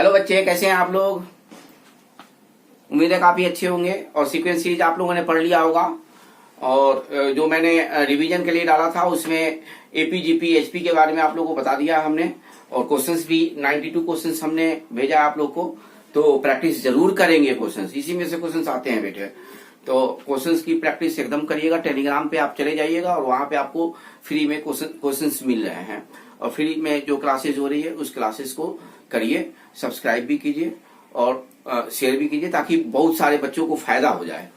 Hello बच्चे, कैसे हैं आप लोग। उम्मीद है काफी अच्छे होंगे और सीक्वेंस सीरीज आप लोगों ने पढ़ लिया होगा। और जो मैंने रिवीजन के लिए डाला था उसमें एपी जीपी एचपी के बारे में आप लोगों को बता दिया हमने। और क्वेश्चंस भी 92 क्वेश्चंस हमने भेजा आप लोग को। तो प्रैक्टिस जरूर करेंगे, क्वेश्चंस इसी में से क्वेश्चंस आते हैं बेटे। तो क्वेश्चंस की प्रैक्टिस एकदम करिएगा। टेलीग्राम पे आप चले जाइएगा और वहां पे आपको फ्री में क्वेश्चंस मिल रहे हैं। और फ्री में जो क्लासेज हो रही है उस क्लासेस को करिए, सब्सक्राइब भी कीजिए और शेयर भी कीजिए ताकि बहुत सारे बच्चों को फायदा हो जाए।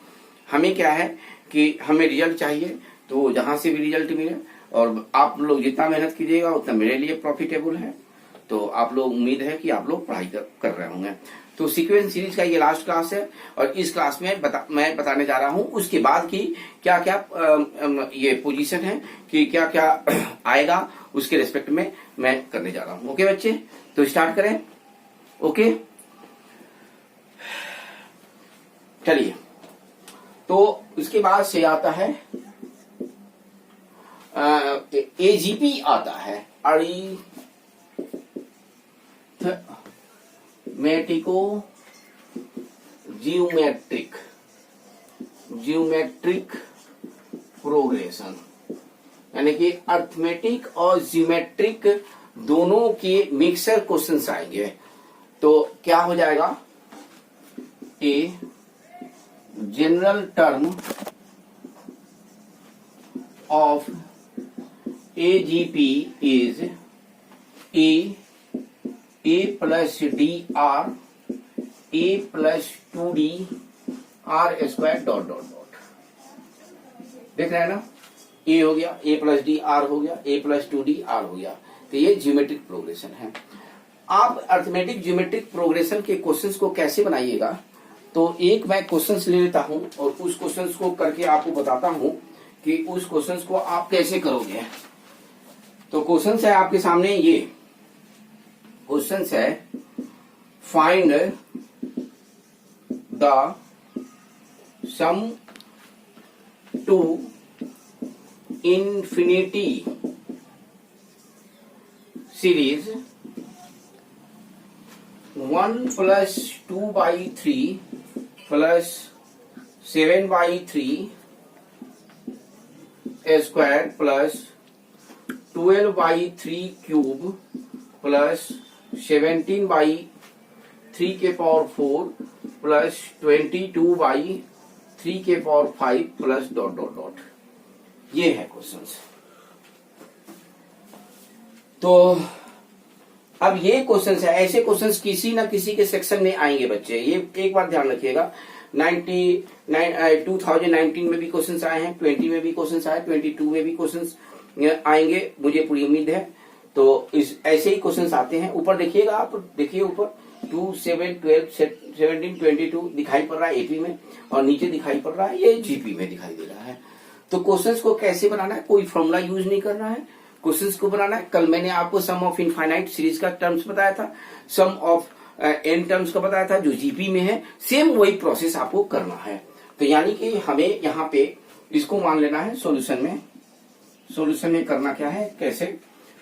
हमें क्या है कि हमें रिजल्ट चाहिए, तो जहां से भी रिजल्ट मिले और आप लोग जितना मेहनत कीजिएगा उतना मेरे लिए प्रॉफिटेबल है। तो आप लोग, उम्मीद है कि आप लोग पढ़ाई कर रहे होंगे। तो सीक्वेंस सीरीज का ये लास्ट क्लास है और इस क्लास में मैं बताने जा रहा हूं उसके बाद की क्या क्या ये पोजीशन है कि क्या क्या आएगा, उसके रेस्पेक्ट में मैं करने जा रहा हूं। ओके बच्चे, तो स्टार्ट करें। ओके, चलिए। तो उसके बाद से आता है एजीपी आता है, अरिथमेटिको जियोमेट्रिक प्रोग्रेशन, यानी कि अर्थमेटिक और जियोमेट्रिक दोनों के मिक्सर क्वेश्चंस आएंगे। तो क्या हो जाएगा, a general term of AGP is a plus d r a plus 2d r square dot dot dot. देख रहे हैं ना, ए हो गया, ए प्लस डी आर हो गया, ए प्लस 2d आर हो गया। तो ये ज्योमेट्रिक प्रोग्रेशन है। आप अर्थमेटिक ज्योमेट्रिक प्रोग्रेशन के क्वेश्चंस को कैसे बनाइएगा, तो एक मैं क्वेश्चंस ले लेता हूं और उस क्वेश्चंस को करके आपको बताता हूं कि उस क्वेश्चंस को आप कैसे करोगे। तो क्वेश्चंस है आपके सामने, ये क्वेश्चंस है, find the sum to infinity series 1 + 2/3 + 7/3 square + 12/3 cube + 17/3 के पावर 4 + 22/3 के पावर 5 + डॉट डॉट डॉट। ये है क्वेश्चंस। तो अब ये क्वेश्चंस है, ऐसे क्वेश्चंस किसी ना किसी के सेक्शन में आएंगे बच्चे, ये एक बार ध्यान रखिएगा। 2019 में भी क्वेश्चंस आए हैं, 20 में भी क्वेश्चंस आए, 22 में भी क्वेश्चंस आएंगे, मुझे पूरी उम्मीद है। तो इस ऐसे ही क्वेश्चंस आते हैं। ऊपर देखिएगा, आप देखिए ऊपर 2, 7, 12, 17, 22 दिखाई पड़ रहा है एपी में और नीचे दिखाई पड़ रहा है ये जीपी में दिखाई दे रहा है। तो क्वेश्चंस को कैसे बनाना है, कोई फॉर्मूला यूज नहीं करना है, क्वेश्चंस को बनाना है। कल मैंने आपको सम ऑफ इनफाइनाइट सीरीज का टर्म्स बताया था, सम ऑफ एन टर्म्स का बताया था जो जीपी में है। सेम वही प्रोसेस आपको करना है। तो यानी कि हमें यहाँ पे इसको मान लेना है सॉल्यूशन में करना क्या है, कैसे,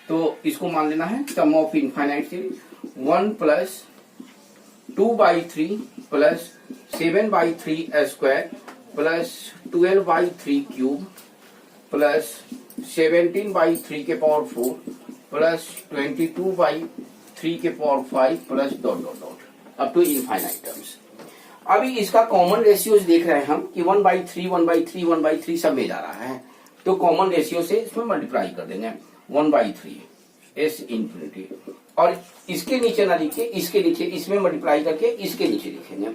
तो इसको मान लेना है sum of infinite series 1 + 2/3 + 7/3 square + 12/3 cube + 17/3 के पावर 4 + 22/3 के power 5 + dot dot dot up to infinite terms. अभी इसका कॉमन रेशियोज देख रहे हैं हम कि 1/3 1/3 1/3 सब में जा रहा है। तो कॉमन रेशियो से इसमें मल्टीप्लाई कर देंगे 1/3 एस इंफिनिटी, और इसके नीचे ना लिखे, इसके नीचे इसमें मल्टीप्लाई करके इसके नीचे लिखेंगे।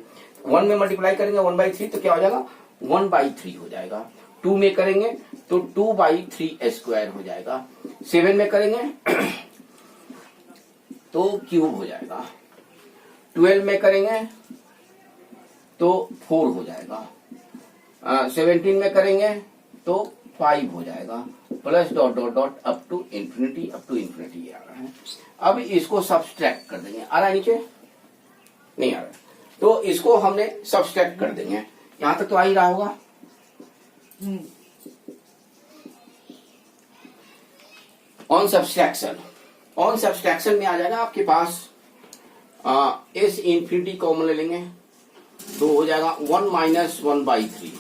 1 में मल्टीप्लाई करेंगे 1/3 तो क्या हो जाएगा, 1/3 हो जाएगा। 2 में करेंगे तो 2/3 स्क्वायर हो जाएगा। 7 में करेंगे तो क्यूब हो जाएगा। 12 में करेंगे तो 4 हो जाएगा। 17 में करेंगे तो 5 हो जाएगा, plus dot dot dot up to infinity आ रहा है। अब इसको सब्सट्रैक्ट कर देंगे। आ रहा है नीचे, नहीं आ रहा है, तो इसको हमने सब्सट्रैक्ट कर देंगे। यहां तक तो आ ही रहा होगा। ऑन सब्सट्रैक्शन में आ जाएगा आपके पास एस इन्फिनिटी कॉमन ले लेंगे तो हो जाएगा 1 माइनस 1/3।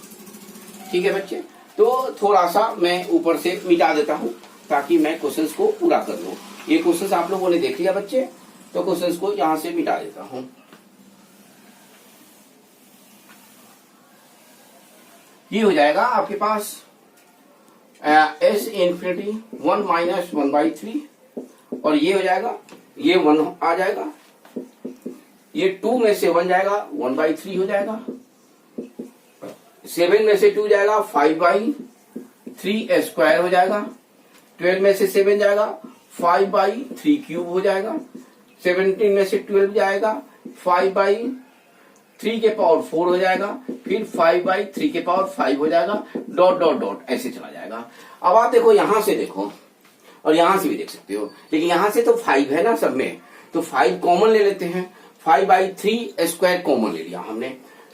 ठीक है बच्चे, तो थोड़ा सा मैं ऊपर से मिटा देता हूं ताकि मैं क्वेश्चंस को पूरा कर लूं। ये क्वेश्चंस आप लोगों ने देख लिया बच्चे, तो क्वेश्चंस को यहां से मिटा देता हूं। ये हो जाएगा आपके पास एस इन्फिनिटी 1 माइनस 1/3 और ये हो जाएगा, ये 1 आ जाएगा, ये 2 में से 1 जाएगा 1/3 हो जाएगा, 7 में से 2 जाएगा 5/3 स्क्वायर हो जाएगा, 12 में से 7 जाएगा 5/3 क्यूब हो जाएगा, 17 में से 12 जाएगा 5/3 के पावर 4 हो जाएगा, फिर 5/3 के पावर 5 हो जाएगा, डॉट डॉट डॉट ऐसे चला जाएगा। अब आप देखो, यहां से देखो और यहां से भी देख सकते हो, लेकिन यहां से तो 5 है ना सब में, तो 5 कॉमन ले लेते हैं। 5/3 स्क्वायर कॉमन ले लिया हमने,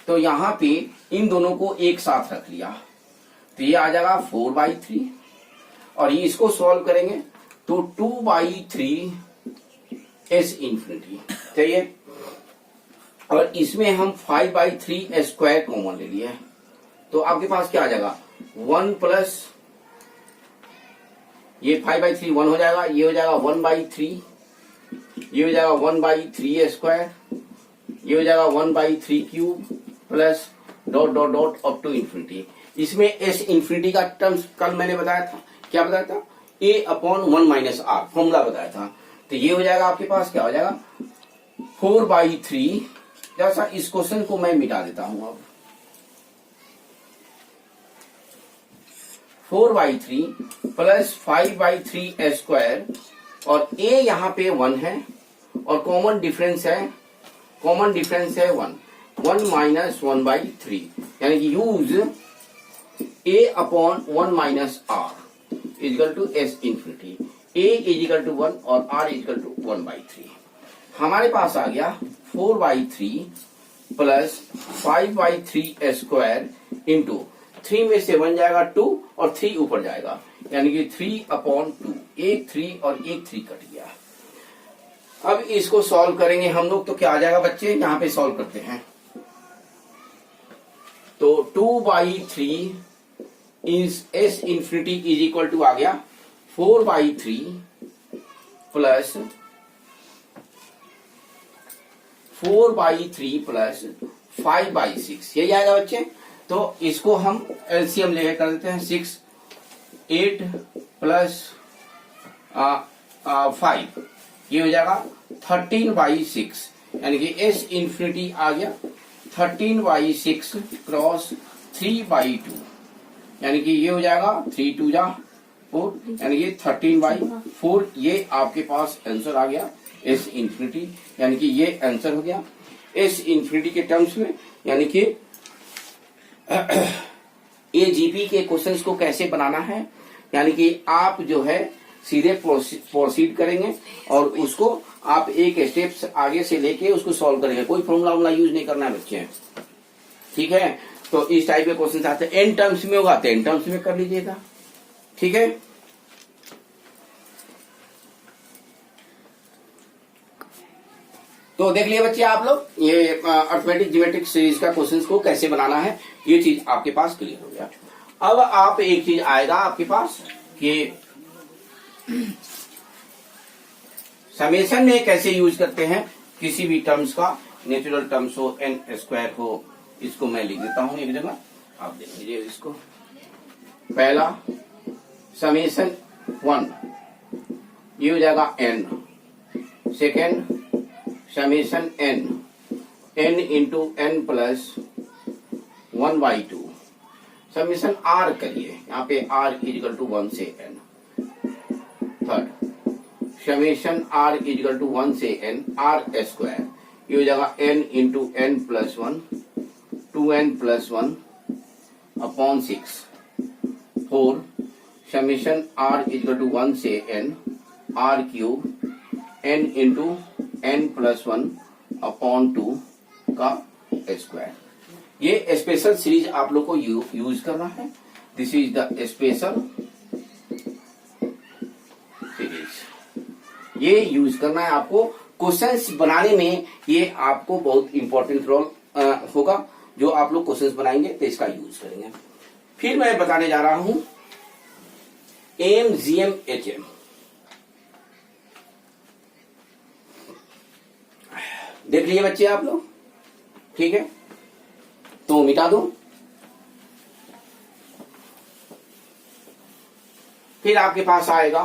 तो यहां पे इन दोनों को एक साथ रख लिया, तो ये आ जाएगा 4/3 और ये इसको सॉल्व करेंगे तो 2/3 एस इन्फिनिटी चाहिए, और इसमें हम 5/3 स्क्वायर कॉमन ले लिया है, तो आपके पास क्या आ जाएगा 1 प्लस ये 5/3 1 हो जाएगा, ये हो जाएगा 1/3, ये हो जाएगा 1/3 स्क्वायर, ये हो जाएगा 1/3 cube plus dot dot dot up to infinity. इसमें एस इन्फिनिटी का टर्म्स कल मैंने बताया था, क्या बताया था, a/1 माइनस आर फॉर्मूला बताया था, तो ये हो जाएगा आपके पास क्या हो जाएगा 4/3। जैसा इस क्वेश्चन को मैं मिटा देता हूं, अब 4/3 प्लस 5/3 स्क्वायर और a यहां पे 1 है और कॉमन डिफरेंस है 1 माइनस 1/3, यानी कि use a/1 minus r equal to S infinity, a equal to 1 और r इजिकल टू 1/3। हमारे पास आ गया 4/3 प्लस 5/3 स्क्वायर इंटू 3 में से 1 जाएगा 2 और 3 ऊपर जाएगा, यानी कि 3/2, एक 3 और एक 3 कट गया। अब इसको सॉल्व करेंगे हम लोग, तो क्या आ जाएगा बच्चे, यहां पे सॉल्व करते हैं, तो 2/3 s infinity is equal to आ गया 4/3 प्लस 5/6, यही आएगा बच्चे। तो इसको हम एलसीएम लेके कर देते हैं, 6 8 प्लस 5, ये हो जाएगा 13/6, यानी कि एस इन्फिनिटी आ गया 13/6 क्रॉस 3/2, यानी कि ये हो जाएगा 3 2 जा 4, यानी कि 13/4। ये आपके पास आंसर आ गया एस इन्फिनिटी, यानी कि ये आंसर हो गया एस इन्फिनिटी के टर्म्स में। यानी कि एजीपी के क्वेश्चंस को कैसे बनाना है, यानी कि आप जो है सीधे प्रोसीड करेंगे और उसको आप एक स्टेप आगे से लेके उसको सॉल्व करेंगे, कोई फॉर्मूला यूज नहीं करना है बच्चे, ठीक है। तो इस टाइप के क्वेश्चन आते हैं, एन टर्म्स में होगा तो एन टर्म्स में कर लीजिएगा, ठीक है। तो देख लिए बच्चे आप लोग, ये अर्थमेटिक ज्योमेट्रिक सीरीज का क्वेश्चंस को कैसे बनाना है, ये चीज आपके पास क्लियर हो गया। अब आप एक चीज आएगा आपके पास कि समेशन में कैसे यूज करते हैं किसी भी टर्म्स का, नेचुरल टर्म्स हो एन स्क्वायर हो, इसको मैं लिख देता हूं एक जगह, आप देख लीजिए इसको। पहला समेशन 1, ये हो जाएगा n, second summation n into n plus 1/2, summation r करिए, यहाँ पे r इजिकल टू 1 से n। Third summation r equal to 1 से n r स्क्वायर, ये हो जाएगा n into n plus 1, 2n plus 1 upon 6। Four summation r equal to 1 से n r cube n into n plus 1 upon 2 का square. ये special series आप लोग को यूज करना है, this is the special series, ये यूज करना है आपको क्वेश्चंस बनाने में ये आपको बहुत इंपॉर्टेंट रोल होगा। जो आप लोग क्वेश्चंस बनाएंगे तो इसका यूज करेंगे। फिर मैं बताने जा रहा हूं एम जीएम एचएम। देख लिए बच्चे आप लोग, ठीक है, तो मिटा दो। फिर आपके पास आएगा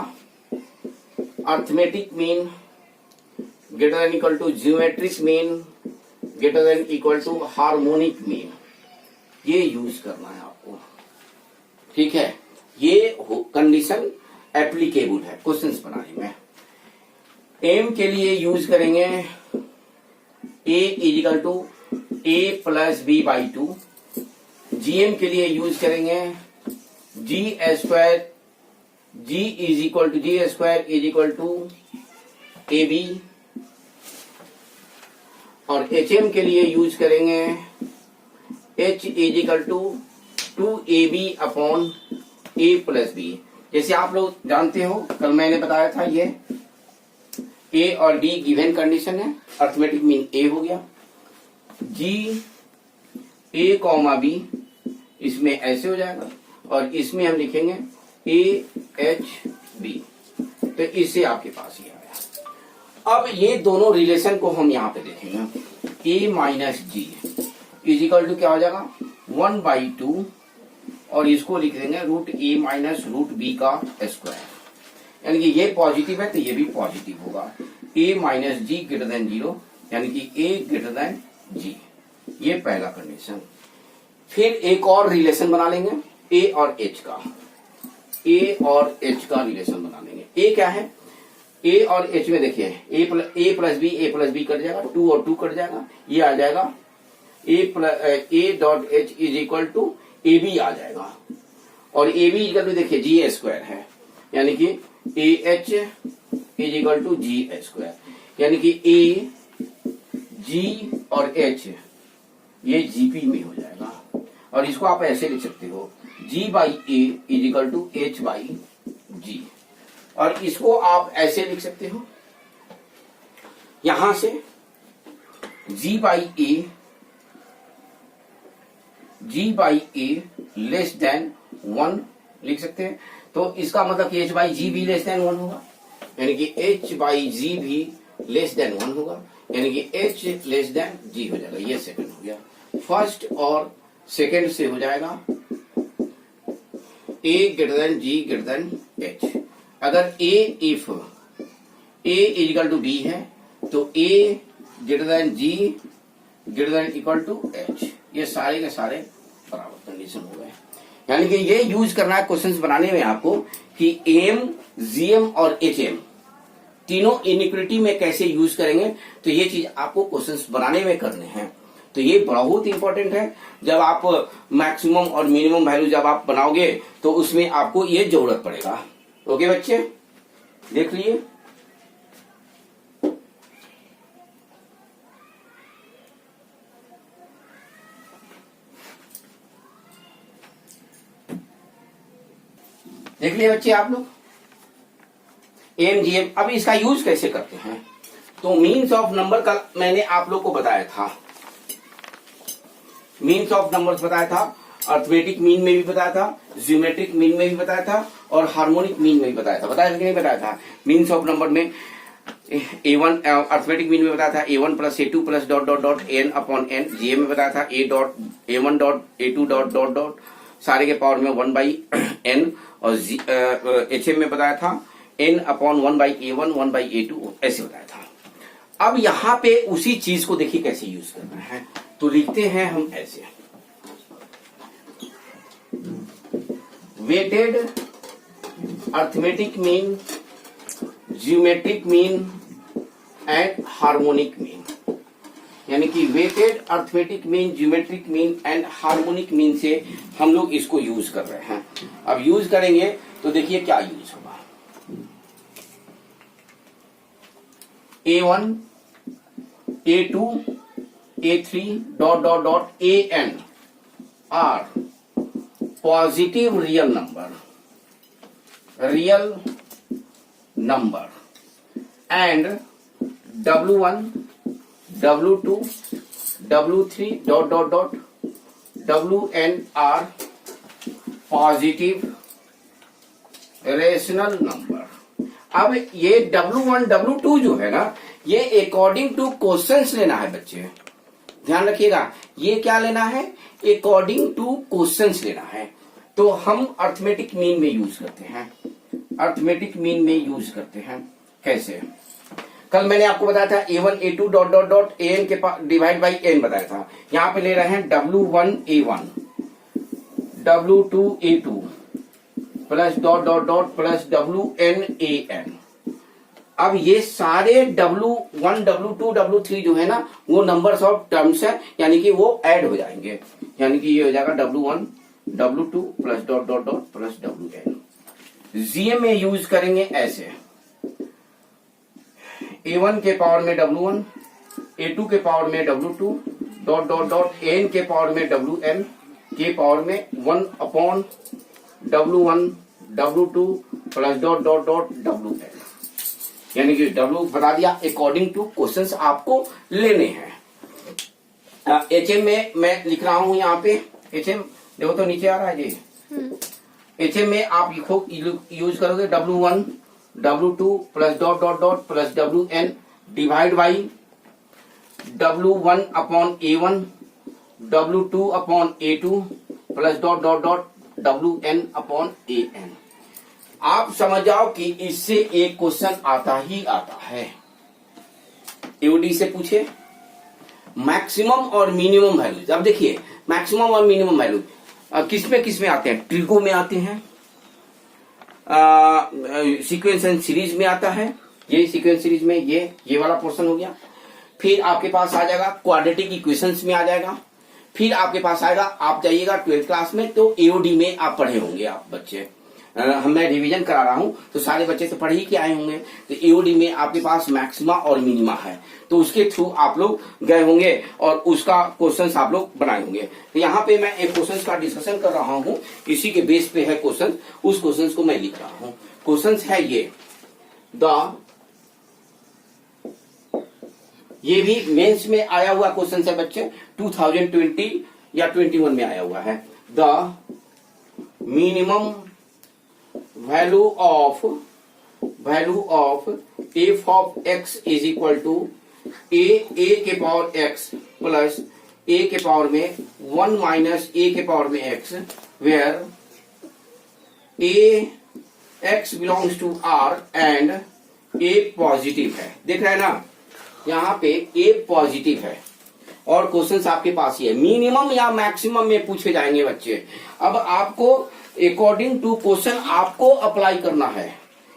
arithmetic mean greater than equal to geometric mean greater than equal to harmonic mean. ये यूज करना है आपको, ठीक है। ये कंडीशन एप्लीकेबल है क्वेश्चंस बनाने में। एम के लिए यूज करेंगे a equal to a plus b by two. GM के लिए यूज करेंगे G square G is equal to G square is equal to a b. और एचएम के लिए यूज करेंगे H is equal to 2ab upon a plus b. जैसे आप लोग जानते हो, कल मैंने बताया था, ये ए और बी गिवन कंडीशन है। अर्थमेटिक मीन ए हो गया, जी ए कॉमा बी, इसमें ऐसे हो जाएगा, और इसमें हम लिखेंगे ए एच बी। तो इससे आपके पास ये आया। अब ये दोनों रिलेशन को हम यहां पे देखेंगे। ए माइनस जी इजिकल टू क्या हो जाएगा 1/2, और इसको लिख देंगे रूट ए माइनस रूट बी का स्क्वायर। यानी कि ये पॉजिटिव है तो ये भी पॉजिटिव होगा। ए माइनस जी ग्रेटर देन 0, यानी कि ए ग्रेटर देन जी। ये पहला कंडीशन। फिर एक और रिलेशन बना लेंगे ए और एच का। ए और एच का रिलेशन बना लेंगे। ए क्या है, ए और एच में देखिए ए प्लस बी कट जाएगा, 2 और 2 कट जाएगा, ये आ जाएगा a dot H is equal to a b आ जाएगा। और ए बी इक्वल टू देखिए जी स्क्वायर है, यानी कि A H is equal to G square, यानी कि ए जी और एच ये जीपी में हो जाएगा। और इसको आप ऐसे लिख सकते हो G by a is equal to H by G. और इसको आप ऐसे लिख सकते हो, यहां से G by a less than 1 लिख सकते हैं। तो इसका मतलब कि एच बाई जी भी लेस देन 1 होगा, यानी कि एच बाई जी भी लेस देन 1 होगा, यानी कि एच लेस देन जी हो जाएगा। ये सेकंड हो गया। फर्स्ट और सेकंड से हो जाएगा a greater than G greater than H. अगर if a equal to b है तो a greater than G greater than equal to H. ये सारे के सारे बराबर कंडीशन हो गए। यानी कि ये यूज करना है क्वेश्चंस बनाने में आपको कि एम, जीएम और एचएम तीनों इनइक्वालिटी में कैसे यूज करेंगे। तो ये चीज आपको क्वेश्चंस बनाने में करने हैं। तो ये बहुत इंपॉर्टेंट है। जब आप मैक्सिमम और मिनिमम वैल्यू जब आप बनाओगे तो उसमें आपको ये जरूरत पड़ेगा। ओके बच्चे, देख लिए। देख लिए बच्चे आप लोग एम जी एम। अब इसका यूज कैसे करते हैं, तो मीन्स ऑफ नंबर का मैंने आप लोग को बताया था। मीन्स ऑफ नंबर्स बताया था, अर्थमेटिक मीन में भी बताया था, ज्योमेट्रिक मीन में भी बताया था, और हार्मोनिक मीन में भी बताया था। बताया कि नहीं बताया था। मीन्स ऑफ नंबर में A1 अर्थमेटिक मीन में बताया था A1 plus A2 plus dot dot dot n upon n। GM में बताया था A1 dot A2 dot dot dot सारे के पावर में 1/n। और HM में बताया था n अपॉन 1/A1 1/A2 ऐसे बताया था। अब यहां पे उसी चीज को देखिए कैसे यूज करना है। तो लिखते हैं हम ऐसे, weighted arithmetic mean, geometric mean and harmonic mean. यानी कि weighted arithmetic mean, geometric mean and harmonic mean से हम लोग इसको यूज कर रहे हैं। अब यूज करेंगे तो देखिए क्या यूज होगा। A1, A2, A3 dot dot dot AN are positive real number and W1 W2 W3 dot dot dot WN are positive rational number. अब ये W1 W2 जो है ना, ये अकॉर्डिंग टू क्वेश्चंस लेना है बच्चे, ध्यान रखिएगा। ये क्या लेना है? अकॉर्डिंग टू क्वेश्चंस लेना है। तो हम अर्थमेटिक मीन में यूज करते हैं, अर्थमेटिक मीन में यूज करते हैं। कैसे? कल मैंने आपको बताया था A1 A2 dot dot dot AN के डिवाइड बाई N बताया था। यहां पे ले रहे हैं W1 A1 W2 A2 plus dot dot dot plus WN AN। अब ये सारे W1 W2 W3 जो है ना, वो नंबर्स ऑफ टर्म्स है, यानी कि वो ऐड हो जाएंगे। यानी कि ये हो जाएगा W1 W2 plus dot dot dot plus WN। GM में यूज करेंगे ऐसे, A1 के पावर में W1 A2 के पावर में W2 dot dot dot N के पावर में WN के पावर में 1 upon W1 W2 plus dot dot dot WN। यानी कि W बता दिया। अकॉर्डिंग टू क्वेश्चंस आपको लेने हैं। HM में मैं लिख रहा हूं यहाँ पे, HM देखो तो नीचे आ रहा है जी। HM में आप लिखो, यूज करोगे W1 W2 plus dot dot dot plus WN divide by W1 upon A1 W2 upon A2 plus dot dot dot WN upon AN। आप समझ जाओ कि इससे एक क्वेश्चन आता ही आता है। एओडी से पूछे मैक्सिमम और मिनिमम वैल्यूज। अब देखिए मैक्सिमम और मिनिमम वैल्यू किसमें आते हैं? ट्रिको में आते हैं, सीक्वेंस एंड सीरीज में आता है। ये सीक्वेंस सीरीज में ये वाला पोर्शन हो गया। फिर आपके पास आ जाएगा क्वाड्रेटिक इक्वेशंस में आ जाएगा। फिर आपके पास आएगा, आप जाइएगा 12th क्लास में तो एओडी में आप पढ़े होंगे आप बच्चे। मैं रिवीजन करा रहा हूं तो सारे बच्चे तो पढ़ ही के आए होंगे। तो एओडी में आपके पास मैक्सिमा और मिनिमा है, तो उसके थ्रू आप लोग गए होंगे और उसका क्वेश्चन आप लोग बनाए होंगे। तो यहाँ पे मैं एक क्वेश्चन का डिस्कशन कर रहा हूँ, इसी के बेस पे है क्वेश्चन, उस क्वेश्चन को मैं लिख रहा हूँ। क्वेश्चन है ये भी मेंस में आया हुआ क्वेश्चन है बच्चे, 2020 या 21 में आया हुआ है। The minimum value of f of x is equal to a के पावर x प्लस a के पावर में 1 माइनस a के पावर में x, where x belongs to R and a positive है। देख रहे हैं ना, यहाँ पे a पॉजिटिव है और क्वेश्चन आपके पास ही है। मिनिमम या मैक्सिमम में पूछे जाएंगे बच्चे। अब आपको अकॉर्डिंग टू क्वेश्चन आपको अप्लाई करना है,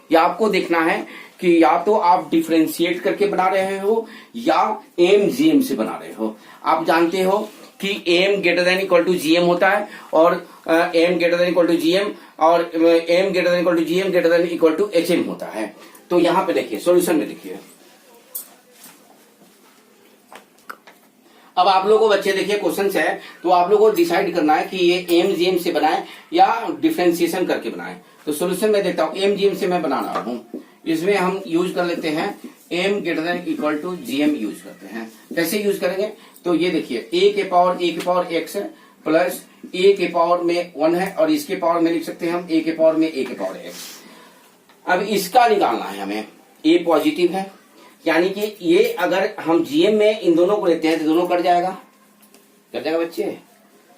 या आपको देखना है कि या तो आप डिफरेंशिएट करके बना रहे हो या एम जीएम से बना रहे हो। आप जानते हो कि M greater than equal to GM होता है और M greater than equal to GM और M greater than equal to GM greater than equal to HM होता है। तो यहां पे देखिए सॉल्यूशन में देखिए, अब आप लोगों को बच्चे देखिए क्वेश्चन है, तो आप लोगों को डिसाइड करना है कि ये एम जीएम से बनाए या डिफरेंशिएशन करके बनाए। तो सॉल्यूशन में देखता हूं, एम जीएम से मैं बना रहा हूं। इसमें हम यूज कर लेते हैं M greater than equal to GM use करते हैं। कैसे यूज करेंगे? तो ये देखिए ए के पावर एक्स है प्लस ए के पावर में 1 है और इसके पावर में लिख सकते हैं हम ए के पावर में ए के पावर एक्स। अब इसका निकालना है हमें, ए पॉजिटिव है यानी कि ये अगर हम जीएम में इन दोनों को लेते हैं तो दोनों कट जाएगा बच्चे।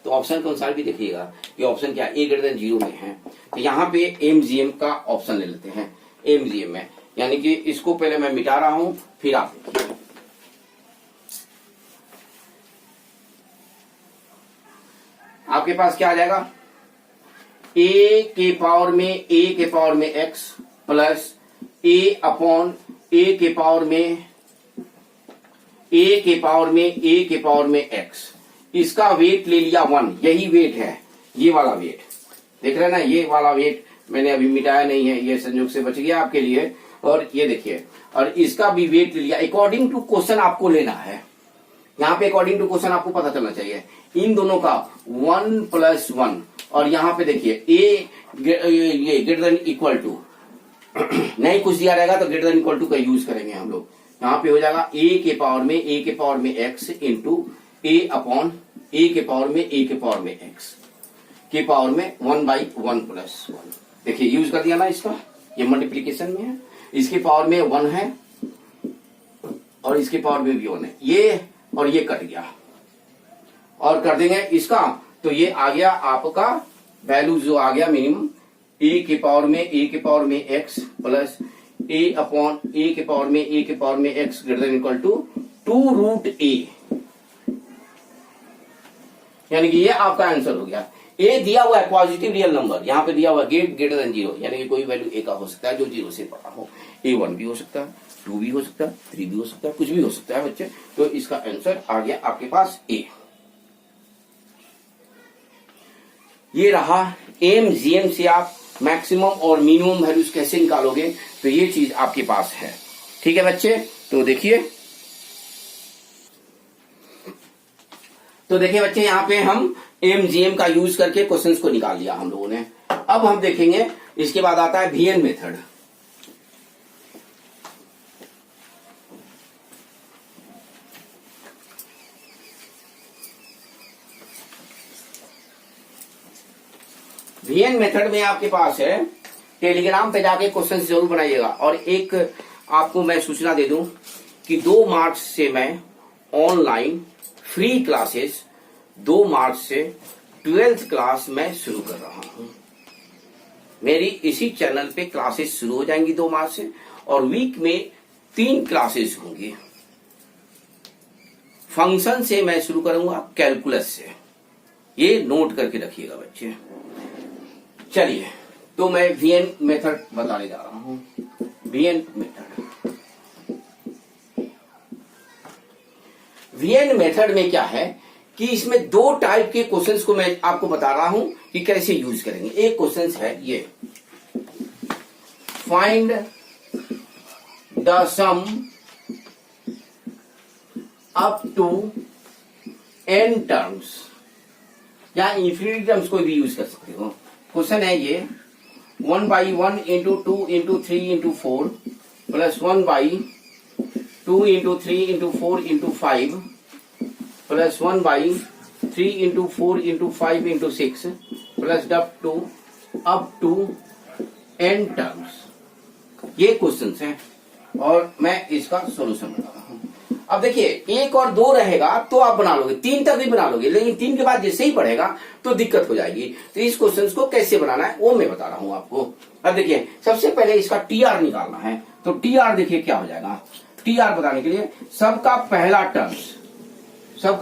तो ऑप्शन के अनुसार भी देखिएगा, ये ऑप्शन क्या ए ग्रेटर देन 0 में है। तो यहाँ पे एम जीएम का ऑप्शन ले लेते हैं एम जीएम में, यानी कि इसको पहले मैं मिटा रहा हूं फिर आप देखिए। आपके पास क्या आ जाएगा? ए के पावर में एक्स प्लस ए अपॉन ए के पावर में एक्स। इसका वेट ले लिया 1, यही वेट है, ये वाला वेट देख रहे हैं ना, ये वाला वेट मैंने अभी मिटाया नहीं है, ये संयोग से बच गया आपके लिए। और ये देखिए, और इसका भी वेट ले लिया। अकॉर्डिंग टू क्वेश्चन आपको लेना है, यहाँ पे अकॉर्डिंग टू क्वेश्चन आपको पता चलना चाहिए। इन दोनों का 1 + 1 और यहाँ पे देखिए ए ये ग्रेटर देन इक्वल टू नहीं कुछ दिया रहेगा तो ग्रेटर देन इक्वल टू का यूज करेंगे हम लोग। यहाँ पे हो जाएगा a के पावर में x into a upon a के पावर में x के पावर में 1/1 प्लस 1। देखिए यूज कर दिया ना इसका, ये मल्टीप्लीकेशन में है, इसके पावर में 1 है और इसके पावर में भी 1 है, ये और ये कट गया और कर देंगे इसका, तो ये आ गया आपका वैल्यू जो आ गया मिनिमम a के पावर में x plus a upon a के पावर में x greater than equal to 2√a, यानी कि ये आपका आंसर हो गया। ए दिया हुआ है पॉजिटिव रियल नंबर, यहाँ पे दिया हुआ ग्रेटर देन 0, यानी कि कोई वैल्यू ए का हो सकता है जो 0 से बड़ा हो। A1 भी हो सकता है, 2 भी हो सकता है, 3 भी हो सकता है, कुछ भी हो सकता है बच्चे। तो इसका आंसर आ गया आपके पास ए। ये रहा एम जीएम से आप मैक्सिमम और मिनिमम वैल्यूज कैसे निकालोगे, तो ये चीज आपके पास है। ठीक है बच्चे, तो देखिए बच्चे यहाँ पे हम एमजीएम का यूज करके क्वेश्चंस को निकाल लिया हम लोगों ने। अब हम देखेंगे इसके बाद आता है वीएन मेथड। वीएन मेथड में आपके पास है, टेलीग्राम पे जाके क्वेश्चंस जरूर बनाइएगा। और एक आपको मैं सूचना दे दूं कि 2 मार्च से मैं ऑनलाइन फ्री क्लासेस 2 मार्च से 12th क्लास में शुरू कर रहा हूं। मेरी इसी चैनल पे क्लासेस शुरू हो जाएंगी 2 मार्च से, और वीक में 3 क्लासेस होंगी। फंक्शन से मैं शुरू करूंगा, कैलकुलस से, ये नोट करके रखिएगा बच्चे। चलिए, तो मैं वीएन मेथड बताने जा रहा हूं। वीएन मेथड में क्या है कि इसमें 2 टाइप के क्वेश्चंस को मैं आपको बता रहा हूं कि कैसे यूज करेंगे। एक क्वेश्चन है ये, find the sum up to n terms, या इन्फिनिटी टर्म्स कोई भी यूज कर सकते हो। क्वेश्चन है ये 1/1 into 2 into 3 into 4 plus 1/2 into 3 into 4 into 5 plus 1/3 into 4 into 5 into 6 plus up to n terms. ये क्वेश्चन है और मैं इसका सोल्यूशन बता रहा हूं। अब देखिए 1 और 2 रहेगा तो आप बना लोगे, 3 तक भी बना लोगे, लेकिन 3 के बाद जैसे ही बढ़ेगा तो दिक्कत हो जाएगी। तो इस क्वेश्चन को कैसे बनाना है वो मैं बता रहा हूं आपको। अब देखिए सबसे पहले इसका टीआर निकालना है, तो टीआर देखिए क्या हो जाएगा। टीआर बताने के लिए सबका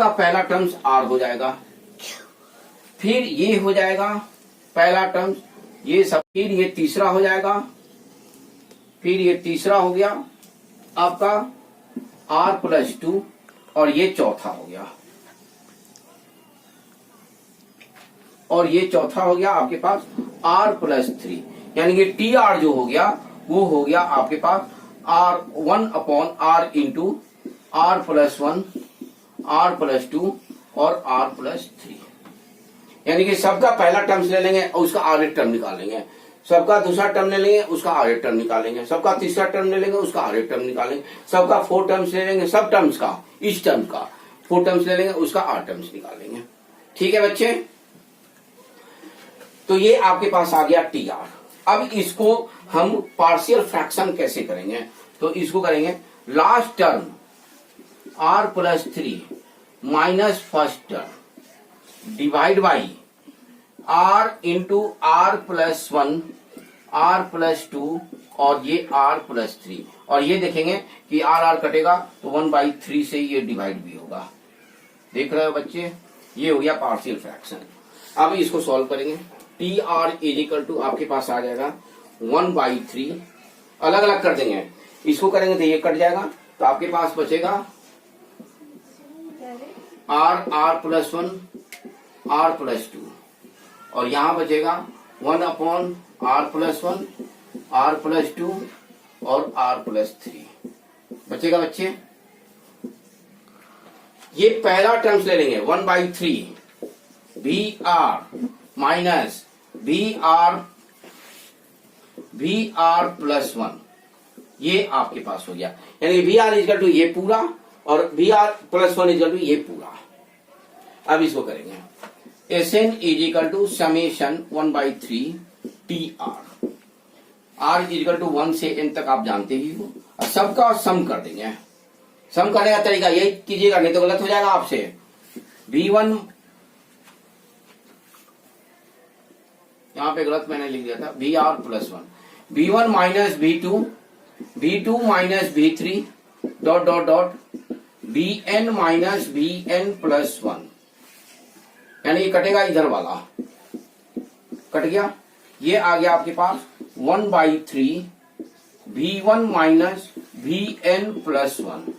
पहला टर्म्स आर हो जाएगा, फिर ये हो जाएगा पहला टर्म्स, ये सब, फिर ये तीसरा हो जाएगा, फिर ये तीसरा हो गया आपका r प्लस 2, और ये चौथा हो गया, और ये चौथा हो गया आपके पास r प्लस 3, यानी कि टी आर जो हो गया वो हो गया आपके पास r1 upon r into r plus 1, r plus 2 और r प्लस 3। यानी कि सबका पहला टर्म्स ले लेंगे और उसका r टर्म निकाल लेंगे, सबका दूसरा टर्म ले लेंगे उसका r टर्म निकालेंगे, सबका तीसरा टर्म ले लेंगे उसका r टर्म निकालेंगे, सबका 4 टर्म्स ले लेंगे, सब टर्म्स का, इस टर्म का 4 टर्म्स ले लेंगे उसका r टर्म्स निकालेंगे। ठीक है बच्चे, तो ये आपके पास आ गया टी आर। अब इसको हम पार्शियल फ्रैक्शन कैसे करेंगे, तो इसको करेंगे last term r plus 3 minus first term divide by r into r plus 1, r plus 2 और ये r प्लस 3, और ये देखेंगे कि r कटेगा तो 1/3 से ये डिवाइड भी होगा। देख रहे हो बच्चे, ये हो गया पार्शियल फ्रैक्शन। अब इसको सॉल्व करेंगे, T R is equal to आपके पास आ जाएगा 1/3, अलग अलग कर देंगे, इसको करेंगे तो ये कट जाएगा, तो आपके पास बचेगा r प्लस 1, r प्लस 2, और यहां बचेगा 1 upon r plus 1, r plus 2 और r प्लस 3 बचेगा बच्चे। ये पहला टर्म्स ले लेंगे 1/3 V R minus V R plus 1, ये आपके पास हो गया, यानी वी आर इजकल टू ये पूरा और V R plus one equal to ये पूरा। अब इसको करेंगे S N is equal to summation 1/3 T R. R equal to 1 से n तक आप जानते ही हो, और सबका सम कर देंगे। सम करने का तरीका यही कीजिएगा, नहीं तो गलत हो जाएगा आपसे। V1 यहां पे गलत मैंने लिख दिया था, V R plus one, V1 minus V2, V2 minus V3 dot dot dot Vn minus Vn plus one, यानी ये कटेगा इधर वाला, कट गया। ये आ गया आपके पास 1/3 V1 minus Vn plus one,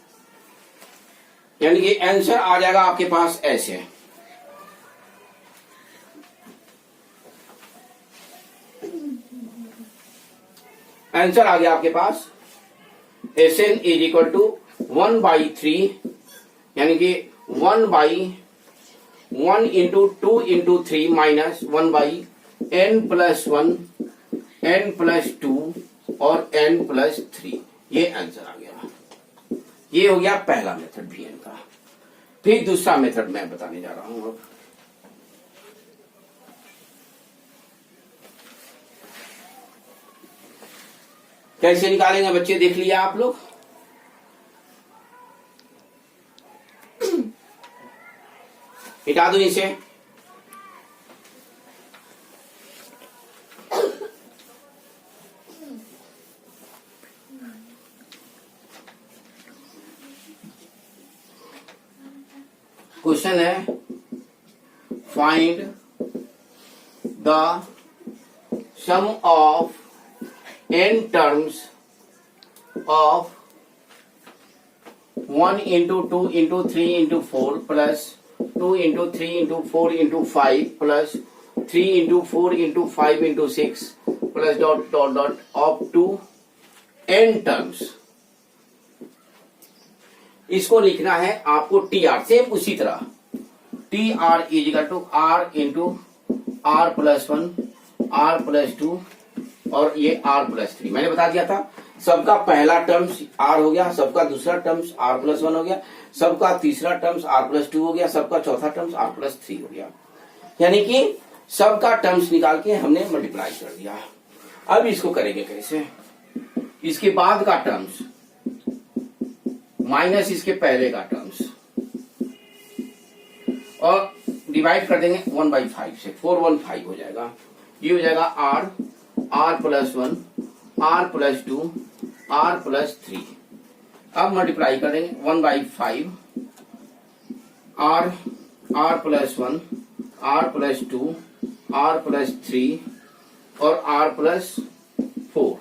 यानी कि आंसर आ जाएगा आपके पास ऐसे। आंसर आ गया आपके पास s N is equal to 1/3, यानी कि 1/1 into 2 into 3 minus 1/n plus 1 n plus 2 और n प्लस 3। ये आंसर आ गया। ये हो गया पहला मेथड Vn का। फिर दूसरा मेथड मैं बताने जा रहा हूं। अब कैसे निकालेंगे बच्चे, देख लिया आप लोग। मिटा दो इसे। क्वेश्चन है find the sum of n terms of 1 into 2 into 3 into 4 plus 2 into 3 into 4 into 5 plus 3 into 4 into 5 into 6 plus dot dot dot up to n terms। इसको लिखना है आपको टी आर, सेम उसी तरह T R is equal to R into R plus 1 R plus 2 और ये r plus 3। मैंने बता दिया था सबका पहला टर्म्स r हो गया, सबका दूसरा टर्म्स r प्लस 1 हो गया, सबका तीसरा टर्म्स r प्लस 2 हो गया, सबका चौथा टर्म्स r प्लस 3 हो गया, यानी कि सबका टर्म्स निकाल के हमने मल्टीप्लाई कर दिया। अब इसको करेंगे कैसे, इसके बाद का टर्म्स माइनस इसके पहले का टर्म्स और डिवाइड कर देंगे 1/5 से, 415 हो जाएगा। ये हो जाएगा r plus 1 r plus 2 r plus 3। अब मल्टीप्लाई करेंगे 1/5 r plus 1 r plus 2 r plus 3 और r plus 4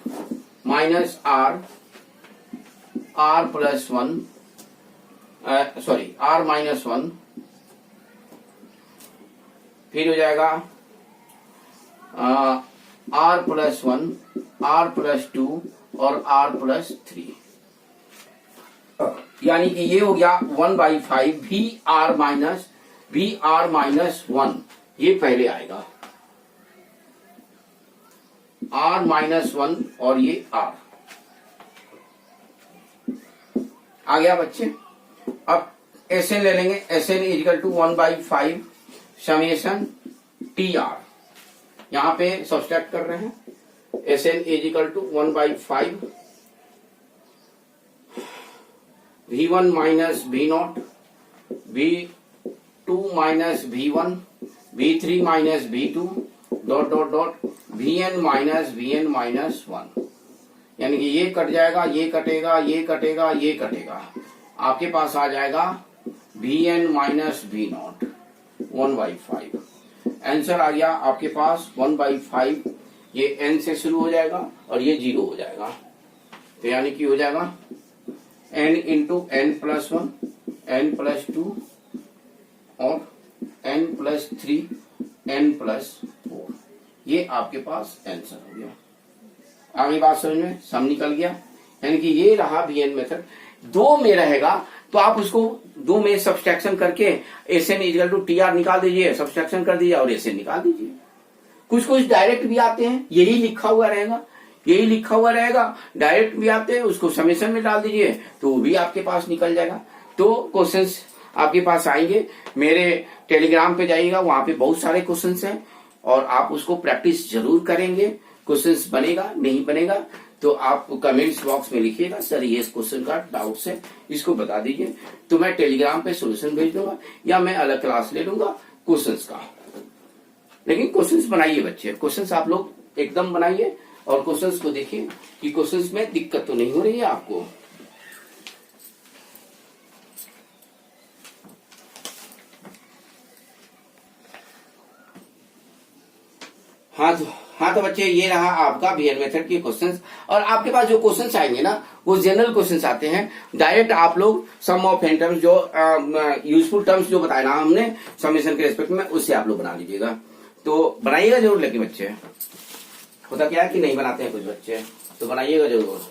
minus r plus 1 sorry r minus 1, फिर हो जाएगा r प्लस 1 r प्लस 2 और r प्लस 3, यानी कि ये हो गया 1/5 Vr माइनस 1। ये पहले आएगा r माइनस 1 और ये r आ गया बच्चे। अब Sn ले लेंगे, Sn equal to 1/5 summation T R, यहां पे सब्सट्रैक्ट कर रहे हैं। Sn equal to 1/5 V1 minus V0 V2 minus V1 V3 minus V2 dot dot dot Vn minus Vn minus 1, यानी कि ये कट जाएगा, ये कटेगा, ये कटेगा, ये कटेगा, आपके पास आ जाएगा Vn माइनस V0 1/5। आंसर आ गया आपके पास 1/5। ये n से शुरू हो जाएगा और ये 0 हो जाएगा, तो यानी कि हो जाएगा n into n plus 1 n plus 2 और n प्लस 3 n प्लस 4। ये आपके पास आंसर हो गया। आगे बात समझ में, सम निकल गया, यानी कि ये रहा Vn मेथड। 2 में रहेगा तो आप उसको 2 में सब्सट्रैक्शन करके Sn इक्वल टू Tr निकाल दीजिए, सब्सट्रैक्शन कर दीजिए और Sn निकाल दीजिए। कुछ कुछ डायरेक्ट भी आते हैं, यही लिखा हुआ रहेगा, यही लिखा हुआ रहेगा। डायरेक्ट भी आते हैं, उसको समेशन में डाल दीजिए तो वो भी आपके पास निकल जाएगा। तो क्वेश्चंस आपके पास आएंगे, मेरे टेलीग्राम पे जाइएगा, वहां पे बहुत सारे क्वेश्चंस हैं और आप उसको प्रैक्टिस जरूर करेंगे। क्वेश्चंस बनेगा नहीं बनेगा तो आप कमेंट्स बॉक्स में लिखिएगा, सर ये इस क्वेश्चन का डाउट्स है, इसको बता दीजिए, तो मैं टेलीग्राम पे सोल्यूशन भेज दूंगा या मैं अलग क्लास ले लूंगा क्वेश्चंस का। लेकिन क्वेश्चंस बनाइए बच्चे, क्वेश्चंस आप लोग एकदम बनाइए और क्वेश्चंस को देखिए कि क्वेश्चंस में दिक्कत तो नहीं हो रही है आपको। हाँ तो बच्चे ये रहा आपका बीएड मेथड के क्वेश्चंस। और आपके पास जो क्वेश्चंस आएंगे ना वो जनरल क्वेश्चंस आते हैं। डायरेक्ट आप लोग सम ऑफ एन टर्म्स जो यूजफुल टर्म्स जो बताया ना हमने समेशन के रेस्पेक्ट में, उससे आप लोग बना लीजिएगा। तो बनाइएगा जरूर, लेकिन बच्चे होता क्या है कि नहीं बनाते हैं कुछ बच्चे, तो बनाइएगा जरूर।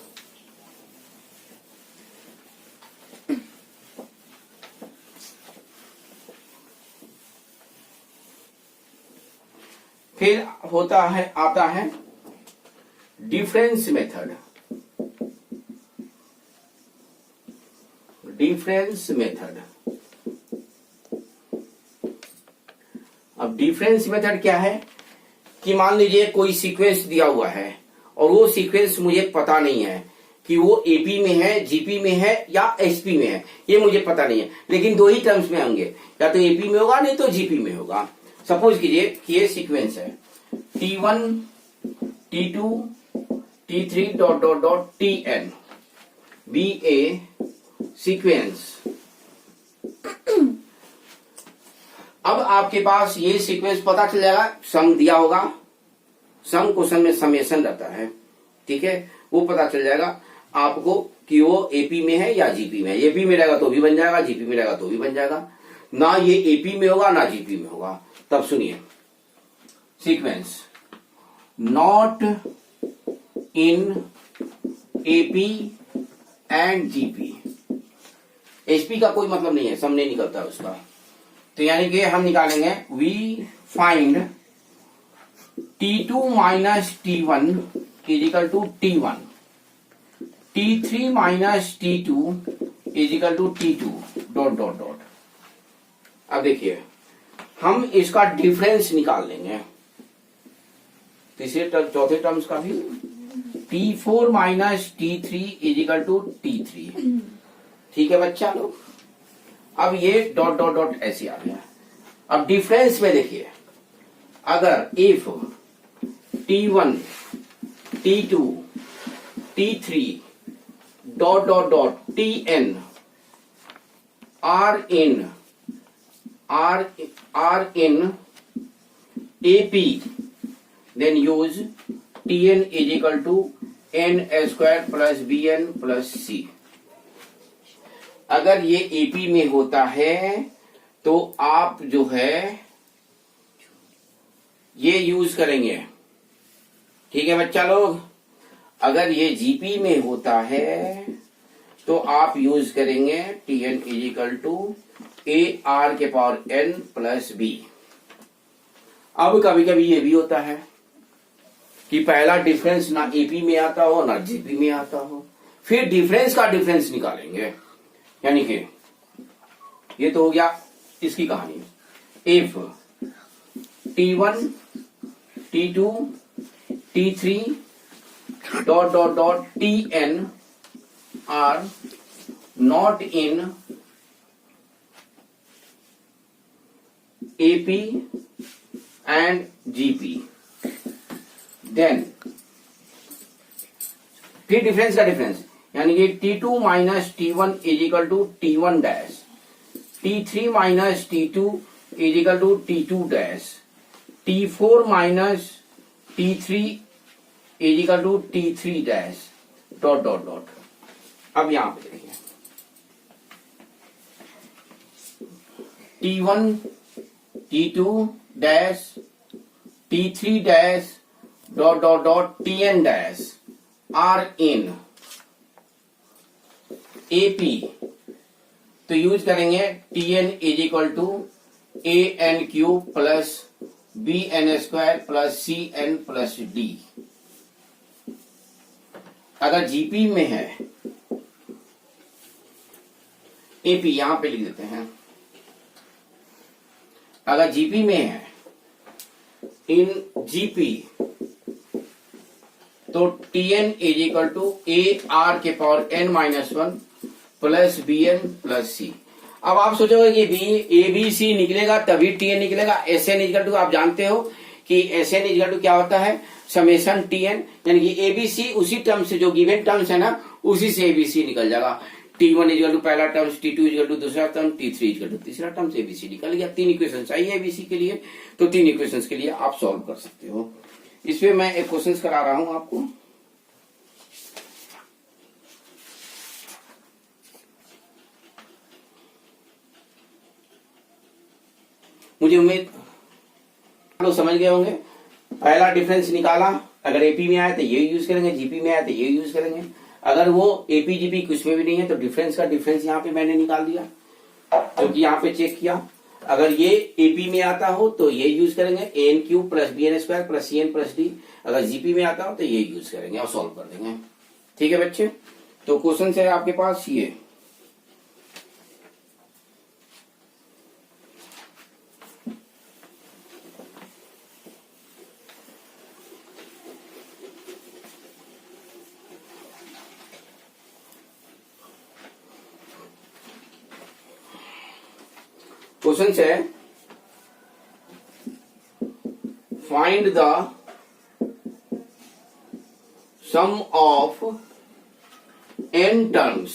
फिर आता है डिफरेंस मेथड। अब डिफरेंस मेथड क्या है कि मान लीजिए कोई सीक्वेंस दिया हुआ है और वो सीक्वेंस मुझे पता नहीं है कि वो एपी में है, जीपी में है या एसपी में है, ये मुझे पता नहीं है, लेकिन दो ही टर्म्स में होंगे, या तो एपी में होगा नहीं तो जीपी में होगा। सपोज कीजिए कि ये सीक्वेंस है T1, T2, T3 dot dot dot Tn be a sequence. अब आपके पास ये सीक्वेंस पता चल जाएगा, सम दिया होगा, सम क्वेश्चन में समेशन रहता है, ठीक है, वो पता चल जाएगा आपको कि वो एपी में है या जीपी में है। एपी में रहेगा तो भी बन जाएगा, जीपी में रहेगा तो भी बन जाएगा। ना ये एपी में होगा ना जीपी में होगा। तब सुनिए, sequence not in AP and GP. SP का कोई मतलब नहीं है, सम नहीं निकलता उसका। तो यानी कि हम निकालेंगे we find T2 minus T1 is equal to T1, T3 minus T2 is equal to T2 dot dot dot. अब देखिए हम इसका डिफरेंस निकाल लेंगे, तीसरे चौथे टर्म्स का भी। T4 minus T3 is equal to T3, ठीक है बच्चा लोग। अब ये डॉट डॉट डॉट ऐसे आ गया। अब डिफरेंस में देखिए, अगर if T1, T2, T3 dot dot dot Tn are in AP, then use Tn is equal to n square plus bn plus c। अगर ये AP में होता है तो आप जो है ये यूज करेंगे, ठीक है बच्चा लोग। अगर ये जीपी में होता है तो आप यूज करेंगे Tn is equal to AR के पावर n प्लस b। अब कभी कभी ये भी होता है कि पहला डिफरेंस ना एपी में आता हो ना जीपी में आता हो, फिर डिफरेंस का डिफरेंस निकालेंगे। यानी कि ये तो हो गया इसकी कहानी। If T1, T2, T3 dot dot dot Tn are not in AP and GP, then फिर डिफरेंस का डिफरेंस यानी कि T2 minus T1 is equal to T1 dash, T3 minus T2 is equal to T2 dash, T4 minus T3 is equal to T3 dash dot dot dot. अब यहां पे देखिए T1, T2 dash, T3 dash dot dot dot Tn dash are in AP। तो use करेंगे Tn is equal to AN cube plus BN square plus CN plus D। अगर GP में है, AP यहां पे लिख देते हैं, अगर जीपी में है इन जीपी तो Tn is equal to a r के power n minus one plus b n plus c. अब आप सोचोगे कि बी ए बी सी निकलेगा तभी टीएन निकलेगा। एस एन इजकल टू आप जानते हो कि एस एन इजकल टू क्या होता है, समेशन टीएन, यानी कि एबीसी उसी टर्म से जो गिवन टर्म्स है ना उसी से एबीसी निकल जाएगा। टी1 इजकल टू पहला टर्म, टी2 इजकल टू दूसरा टर्म, टी3 इजकल टू तीसरा टर्म से एबीसी निकल गया। 3 इक्वेशन चाहिए एबीसी के लिए, तो 3 इक्वेशन के लिए आप सॉल्व कर सकते हो। इसमें मैं एक क्वेश्चन करा रहा हूं आपको। मुझे उम्मीद लोग समझ गए होंगे। पहला डिफरेंस निकाला, अगर एपी में आया तो ये यूज करेंगे, जीपी में आया तो ये यूज करेंगे। अगर वो एपी जीपी कुछ में भी नहीं है तो डिफरेंस का डिफरेंस यहाँ पे मैंने निकाल दिया, क्योंकि यहाँ पे चेक किया। अगर ये एपी में आता हो तो ये यूज करेंगे, a n cube plus b n square plus c n plus d. अगर जीपी में आता हो तो ये यूज करेंगे और सॉल्व कर देंगे। ठीक है बच्चे, तो क्वेश्चन है आपके पास ये। क्वेश्चन है find the sum of n terms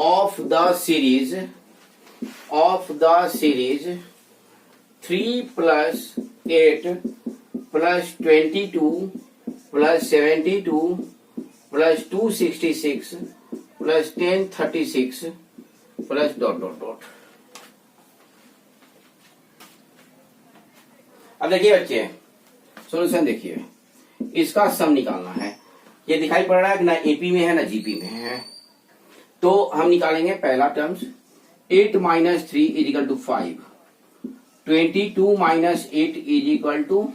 of the series 3 plus 8 plus 22 plus 72 plus 266 plus 1036 plus dot dot dot. अब देखिए बच्चे, सॉल्यूशन देखिए, इसका सम निकालना है। ये दिखाई पड़ रहा है कि ना एपी में है ना जीपी में है, तो हम निकालेंगे पहला terms 8 minus 3 is equal to 5, 22 minus 8 is equal to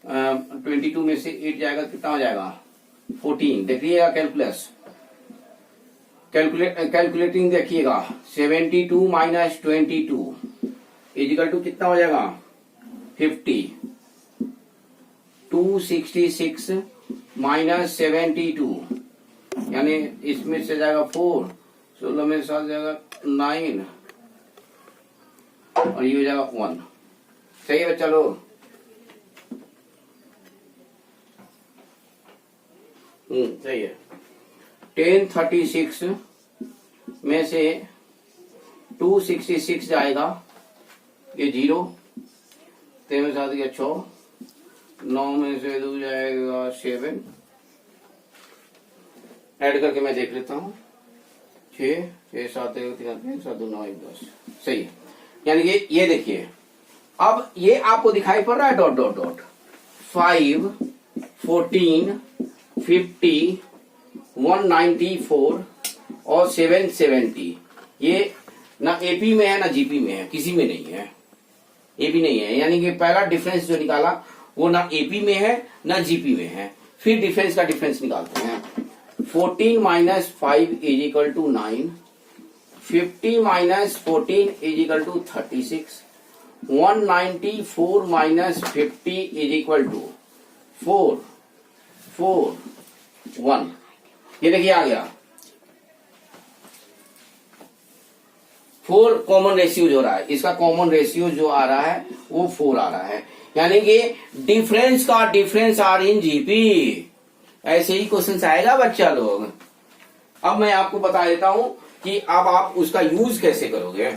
22 में से 8 जाएगा कितना हो जाएगा 14। देखिएगा कैलकुलेटिंग देखिएगा, 72 माइनस 22 इज इक्वल टू कितना हो जाएगा 50, 266 माइनस 72 यानी इसमें से जाएगा 4, 16 में से जाएगा 9 और ये हो जाएगा 1। सही है बच्चा लोग? सही है। 1036 में से 266 जाएगा, ये 0, 3 में साथ गया 6, 9 में से 2 जाएगा 7, ऐड करके मैं देख लेता हूँ 6, 6, 7, 3, 7, 9, 1, 10। सही है। यानी कि ये देखिए, अब ये आपको दिखाई पड़ रहा है डॉट डॉट डॉट 5, 14, 50, 194 और 770। ये ना एपी में है ना जीपी में है, किसी में नहीं है, एपी नहीं है। यानी कि पहला डिफरेंस जो निकाला वो ना एपी में है ना जीपी में है। फिर डिफरेंस का डिफरेंस निकालते हैं। 14 minus 5 is equal to 9, 50 minus 14 is equal to 36, 194 minus 50 is equal to 4, 4, 1। ये देखिए आ गया 4 कॉमन रेशियो जो रहा है, इसका कॉमन रेशियो जो आ रहा है वो 4 आ रहा है। यानी कि डिफरेंस का डिफरेंस आर इन जीपी। ऐसे ही क्वेश्चन आएगा बच्चा लोग। अब मैं आपको बता देता हूं कि अब आप उसका यूज कैसे करोगे।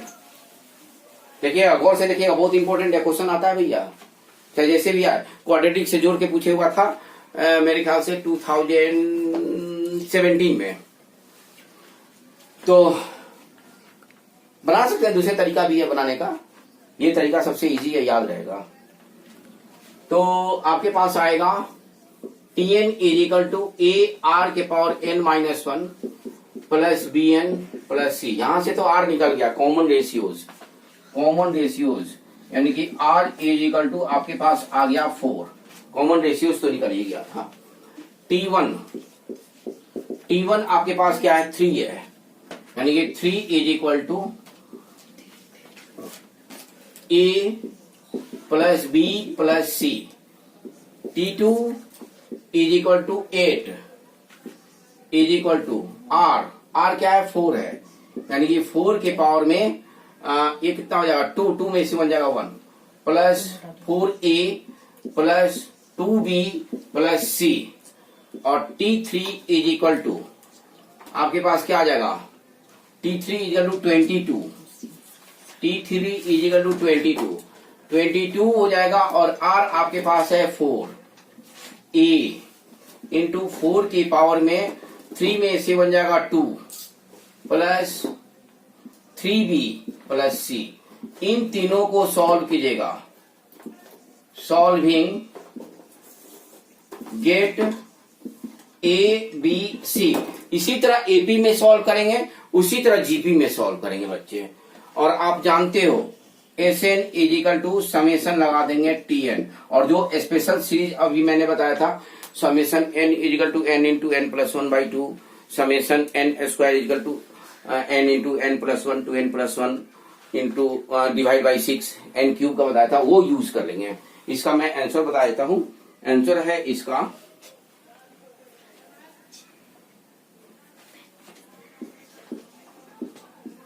देखिए गौर से देखिएगा, बहुत इंपॉर्टेंट क्वेश्चन आता है भैया। चाहे जैसे भी यार क्वाड्रेटिक से जोड़ के पूछे हुआ था मेरे ख्याल से 2017 में, तो बना सकते हैं। दूसरे तरीका भी है बनाने का, ये तरीका सबसे इजी है, याद रहेगा। तो आपके पास आएगा Tn is equal to a r के power n minus 1 plus b n plus c. यहां से तो r निकल गया, कॉमन रेशियोज यानी कि r इज इक्वल टू आपके पास आ गया 4। कॉमन रेशियोज तो निकल ही गया था। T1 आपके पास क्या है 3 है, यानी कि 3 is equal to A plus B plus C। T2 is equal to 8 is equal to R क्या है 4 है, यानी कि 4 के पावर में ये कितना हो जाएगा 2 में से बन जाएगा 1 plus 4A plus 2B plus C। और T3 इज इक्वल टू आपके पास क्या आ जाएगा T3 is equal to 22, T3 is equal to 22 हो जाएगा। और R आपके पास है 4A इंटू 4 की पावर में 3 में से बन जाएगा 2 प्लस 3B प्लस C। इन तीनों को सॉल्व कीजिएगा, सॉल्विंग गेट ABC। इसी तरह AP में सॉल्व करेंगे, उसी तरह GP में सॉल्व करेंगे बच्चे। और आप जानते हो SN is equal to summation लगा देंगे TN, और जो स्पेशल सीरीज अभी मैंने बताया था summation N is equal to N into N plus 1/2 summation N square is equal to N into N plus 1 two N plus 1 into divide by 6 N cube का बताया था, वो यूज कर लेंगे। इसका मैं आंसर बता देता हूं। आंसर है इसका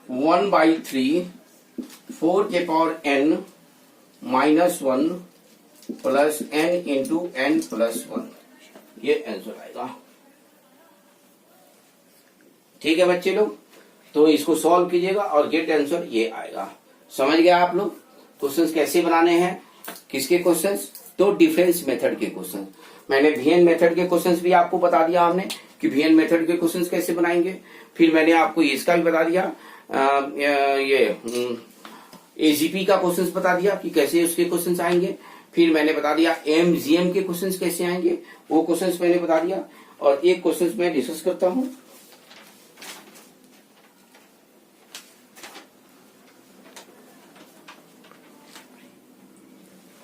1/3 4 के power N minus 1 plus N into N plus 1, ये आंसर आएगा। ठीक है बच्चे लोग, तो इसको सॉल्व कीजिएगा और गेट आंसर ये आएगा। समझ गए आप लोग क्वेश्चंस कैसे बनाने हैं, किसके क्वेश्चंस, तो डिफरेंस मेथड के क्वेश्चन। मैंने VN मेथड के क्वेश्चंस भी आपको बता दिया हमने कि VN मेथड के क्वेश्चंस कैसे बनाएंगे। फिर मैंने आपको इसका भी बता दिया ये AGP का क्वेश्चंस बता दिया कि कैसे उसके क्वेश्चंस आएंगे। फिर मैंने बता दिया MGM के क्वेश्चंस कैसे आएंगे, वो क्वेश्चंस मैंने बता दिया। और एक क्वेश्चंस मैं डिस्कस करता हूं,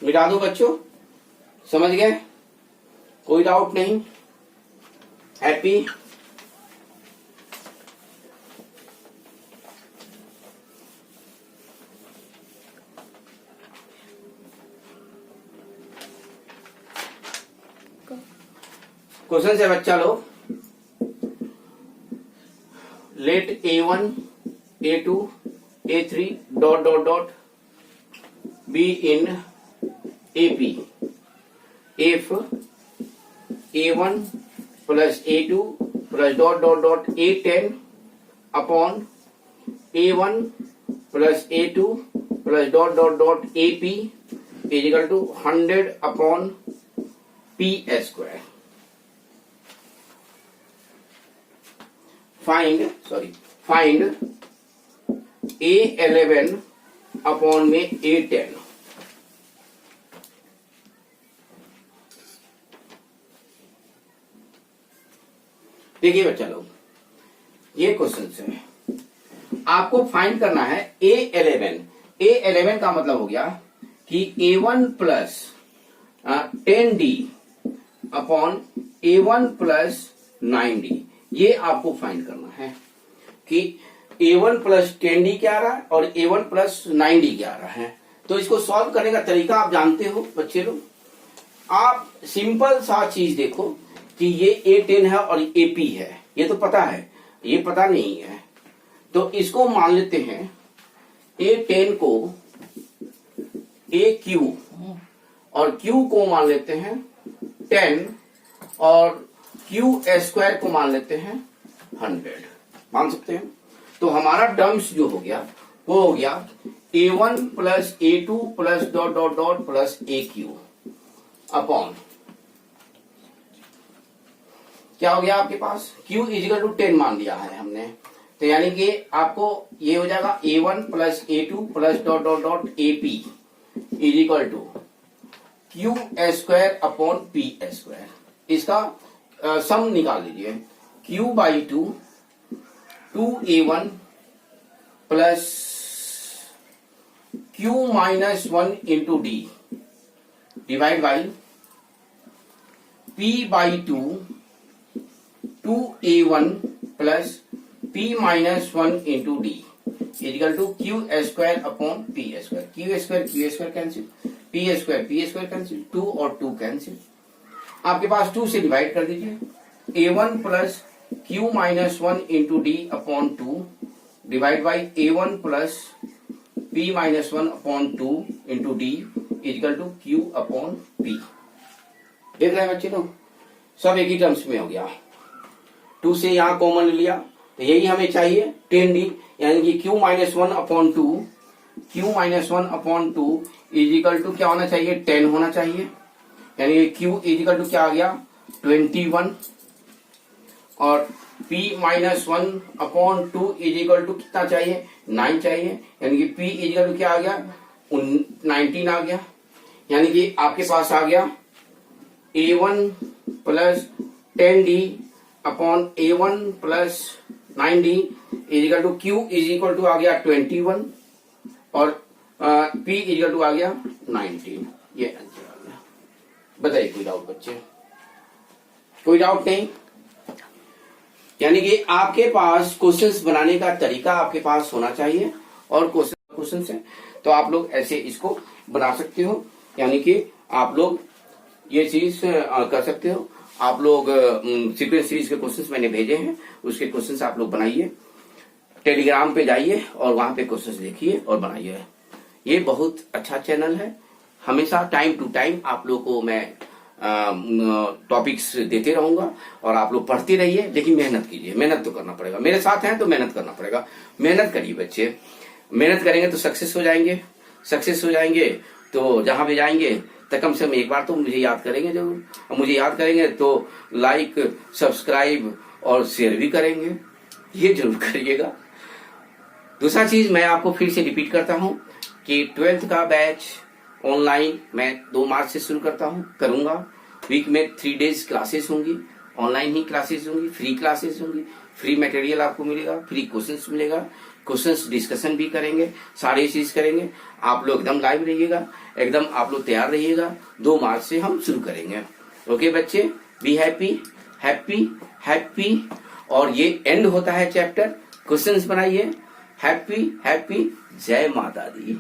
मिटा दो बच्चों, समझ गए, कोई डाउट नहीं, हैप्पी। क्वेश्चन है बच्चा लोग, let A1 A2 A3 dot dot dot be in AP if A1 plus A2 plus dot dot dot A10 upon A1 plus A2 plus dot dot dot AP is equal to 100 upon P square. Find A11 upon में A10। देखिए बच्चा लोग, ये question है, आपको find करना है A11 का मतलब हो गया कि A1 plus 10D upon A1 plus 9D, ये आपको फाइंड करना है कि A1 प्लस 10D क्या आ रहा है और A1 प्लस 9D क्या आ रहा है। तो इसको सॉल्व करने का तरीका आप जानते हो बच्चे लोग। आप सिंपल सा चीज देखो कि ये A10 है और AP है, ये तो पता है, ये पता नहीं है, तो इसको मान लेते हैं A10 को AQ और Q को मान लेते हैं 10 और Q स्क्वायर को मान लेते हैं 100, मान सकते हैं। तो हमारा टर्म्स जो हो गया वो हो गया A1 plus A2 plus dot dot dot plus AQ upon क्या हो गया आपके पास Q इजिकल टू 10 मान लिया है हमने, तो यानी कि आपको ये हो जाएगा A1 plus A2 plus dot dot dot AP is equal to Q square upon P square. इसका सम निकाल लीजिए, Q by 2A1 plus Q minus 1 into D divide by P by 2 2a1 plus p minus 1 into D is equal to Q square upon P square. Q square cancel, P square cancel, 2 और 2 cancel. आपके पास 2 से divide कर दीजिए। a1 plus Q minus 1 into D upon 2 divide by a1 plus p minus 1 upon 2 into D is equal to Q upon P. देख रहे हैं बच्चे लोग, सब एक ही टर्म्स में हो गया। 2 से यहां कॉमन लिया तो यही हमें चाहिए 10d, यानी कि q minus 1 upon 2, q minus 1 upon 2 is equal to क्या होना चाहिए, 10 होना चाहिए। यानी q इजिकल टू क्या आ गया 21 और p minus 1 upon 2 is equal to कितना चाहिए 9 चाहिए। यानी कि p इजिकल टू क्या आ गया 19 आ गया। यानी कि आपके पास आ गया a1 plus 10d upon a1 plus 9d equal to q equal to आ गया 21 और p इजिकल टू आ गया 19। ये आंसर आ गया। बताइए कोई डाउट बच्चे, कोई डाउट नहीं? यानी कि आपके पास क्वेश्चंस बनाने का तरीका आपके पास होना चाहिए और क्वेश्चन है तो आप लोग ऐसे इसको बना सकते हो। यानी कि आप लोग ये चीज कर सकते हो। आप लोग सीक्वेंस सीरीज के क्वेश्चंस मैंने भेजे हैं, उसके क्वेश्चंस आप लोग बनाइए, टेलीग्राम पे जाइए और वहां पे क्वेश्चंस देखिए और बनाइए। ये बहुत अच्छा चैनल है। हमेशा टाइम टू टाइम आप लोग को मैं टॉपिक्स देते रहूंगा और आप लोग पढ़ते रहिए, लेकिन मेहनत कीजिए। मेहनत तो करना पड़ेगा, मेरे साथ हैं तो मेहनत करना पड़ेगा। मेहनत करिए बच्चे, मेहनत करेंगे तो सक्सेस हो जाएंगे। सक्सेस हो जाएंगे तो जहां भी जाएंगे तो कम से कम एक बार तो मुझे याद करेंगे जरूर, और मुझे याद करेंगे तो लाइक सब्सक्राइब और शेयर भी करेंगे, ये जरूर करिएगा। दूसरा चीज मैं आपको फिर से रिपीट करता हूं कि 12th का बैच ऑनलाइन मैं 2 मार्च से शुरू करूंगा। वीक में 3 डेज क्लासेस होंगी, ऑनलाइन ही क्लासेस होंगी, फ्री क्लासेस होंगी, फ्री मटेरियल आपको मिलेगा, फ्री क्वेश्चंस मिलेगा, क्वेश्चंस डिस्कशन भी करेंगे, सारी चीज करेंगे। आप लोग एकदम लाइव रहिएगा, एकदम आप लोग तैयार रहिएगा। 2 मार्च से हम शुरू करेंगे। ओके बच्चे, बी हैप्पी हैप्पी हैप्पी। और ये एंड होता है चैप्टर, क्वेश्चंस बनाइए। हैप्पी हैप्पी, जय माता दी।